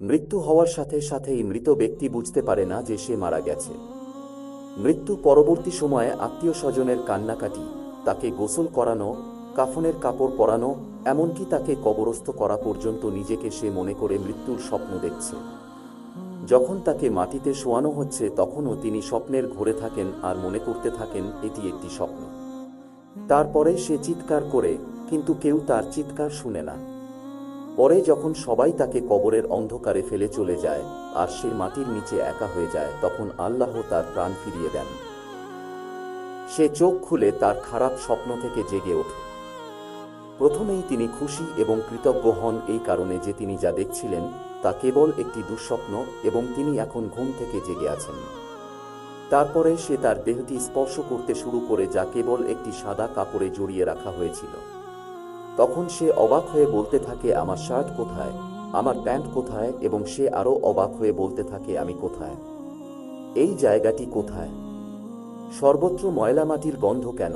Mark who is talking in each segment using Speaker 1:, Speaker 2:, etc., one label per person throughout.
Speaker 1: মৃত্যু হওয়ার সাথে সাথেই মৃত ব্যক্তি বুঝতে পারে না যে সে মারা গেছে। মৃত্যু পরবর্তী সময়ে আত্মীয় স্বজনের কান্নাকাটি, তাকে গোসল করানো, কাফনের কাপড় পরানো, এমনকি তাকে কবরস্থ করা পর্যন্ত নিজেকে সে মনে করে মৃত্যুর স্বপ্ন দেখছে। যখন তাকে মাটিতে শোয়ানো হচ্ছে তখনও তিনি স্বপ্নের ঘোরে থাকেন আর মনে করতে থাকেন এটি একটি স্বপ্ন। তারপরে সে চিৎকার করে, কিন্তু কেউ তার চিৎকার শুনে না। পরে যখন সবাই তাকে কবরের অন্ধকারে ফেলে চলে যায় আর সে মাটির নিচে একা হয়ে যায়, তখন আল্লাহ তার প্রাণ ফিরিয়ে দেন। সে চোখ খুলে তার খারাপ স্বপ্ন থেকে জেগে ওঠে। প্রথমেই তিনি খুশি এবং কৃতজ্ঞ হন এই কারণে যে তিনি যা দেখছিলেন তা কেবল একটি দুঃস্বপ্ন এবং তিনি এখন ঘুম থেকে জেগে আছেন। তারপরে সে তার দেহটি স্পর্শ করতে শুরু করে যা কেবল একটি সাদা কাপড়ে জড়িয়ে রাখা হয়েছিল। তখন সে অবাক হয়ে বলতে থাকে, আমার শার্ট কোথায়, আমার প্যান্ট কোথায়, এবং সে আরও অবাক হয়ে বলতে থাকে, আমি কোথায়, এই জায়গাটি কোথায়, সর্বত্র ময়লা মাটির গন্ধ কেন,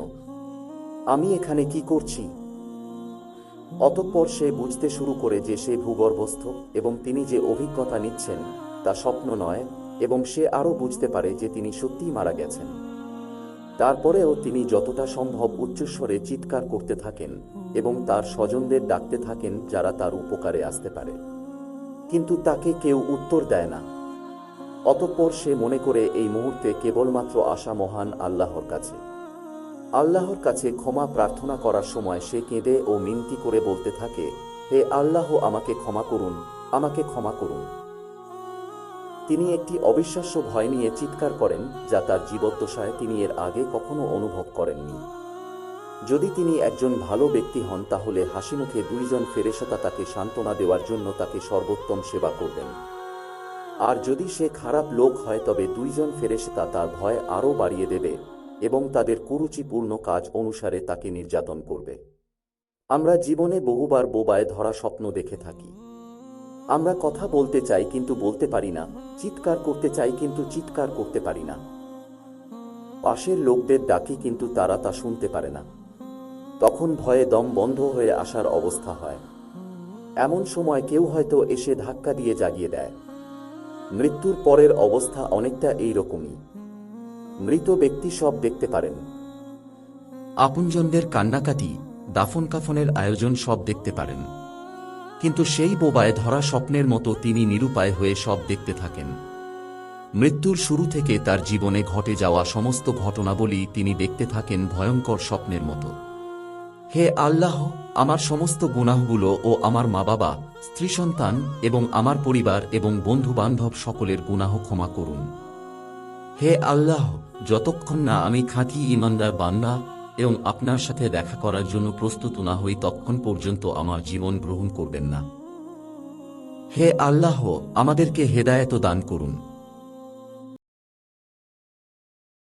Speaker 1: আমি এখানে কি করছি। অতঃপর সে বুঝতে শুরু করে যে সে ভূগর্ভস্থ এবং তিনি যে অভিজ্ঞতা নিচ্ছেন তা স্বপ্ন নয়, এবং সে আরও বুঝতে পারে যে তিনি সত্যিই মারা গেছেন। তারপরেও তিনি যতটা সম্ভব উচ্চস্বরে চিৎকার করতে থাকেন এবং তার স্বজনদের ডাকতে থাকেন যারা তার উপকারে আসতে পারে, কিন্তু তাকে কেউ উত্তর দেয় না। অতঃপর সে মনে করে এই মুহূর্তে কেবলমাত্র আশা মহান আল্লাহর কাছে। আল্লাহর কাছে ক্ষমা প্রার্থনা করার সময় সে কেঁদে ও মিনতি করে বলতে থাকে, হে আল্লাহ, আমাকে ক্ষমা করুন, আমাকে ক্ষমা করুন। তিনি একটি অবিশ্বাস্য ভয় নিয়ে চিৎকার করেন যা তার জীবদ্দশায় তিনি এর আগে কখনো অনুভব করেননি। যদি তিনি একজন ভালো ব্যক্তি হন তাহলে হাসিমুখে দুইজন ফেরেশতা তাকে সান্ত্বনা দেওয়ার জন্য তাকে সর্বোত্তম সেবা করবেন, আর যদি সে খারাপ লোক হয় তবে দুইজন ফেরেশতা তার ভয় আরও বাড়িয়ে দেবে এবং তাদের কুরুচিপূর্ণ কাজ অনুসারে তাকে নির্যাতন করবে। আমরা জীবনে বহুবার বোবায় ধরা স্বপ্ন দেখে থাকি। আমরা কথা বলতে চাই কিন্তু বলতে পারি না, চিৎকার করতে চাই কিন্তু চিৎকার করতে পারি না। পাশের লোকদের ডাকি কিন্তু তারা তা শুনতে পারে না। তখন ভয়ে দম বন্ধ হয়ে আসার অবস্থা হয়। এমন সময় কেউ হয়তো এসে ধাক্কা দিয়ে জাগিয়ে দেয়। মৃত্যুর পরের অবস্থা অনেকটা এই রকমই। মৃত ব্যক্তি সব দেখতে পারেন, আপনজনদের কান্নাকাটি, দাফন কাফনের আয়োজন সব দেখতে পারেন, কিন্তু সেই বোবায় ধরা স্বপ্নের মতো তিনি নিরুপায় হয়ে সব দেখতে থাকেন। মৃত্যুর শুরু থেকে তার জীবনে ঘটে যাওয়া সমস্ত ঘটনাবলী তিনি দেখতে থাকেন ভয়ঙ্কর স্বপ্নের মতো। হে আল্লাহ, আমার সমস্ত গুনাহগুলো ও আমার মা বাবা, স্ত্রী সন্তান এবং আমার পরিবার এবং বন্ধু বান্ধব সকলের গুনাহ ক্ষমা করুন। হে আল্লাহ, যতক্ষণ না আমি খাঁটি ঈমানদার বান্দা এবং আপনার সাথে দেখা করার জন্য প্রস্তুত না হই ততক্ষণ পর্যন্ত আমার জীবন গ্রহণ করবেন না। হে আল্লাহ, আমাদেরকে হেদায়েত দান করুন।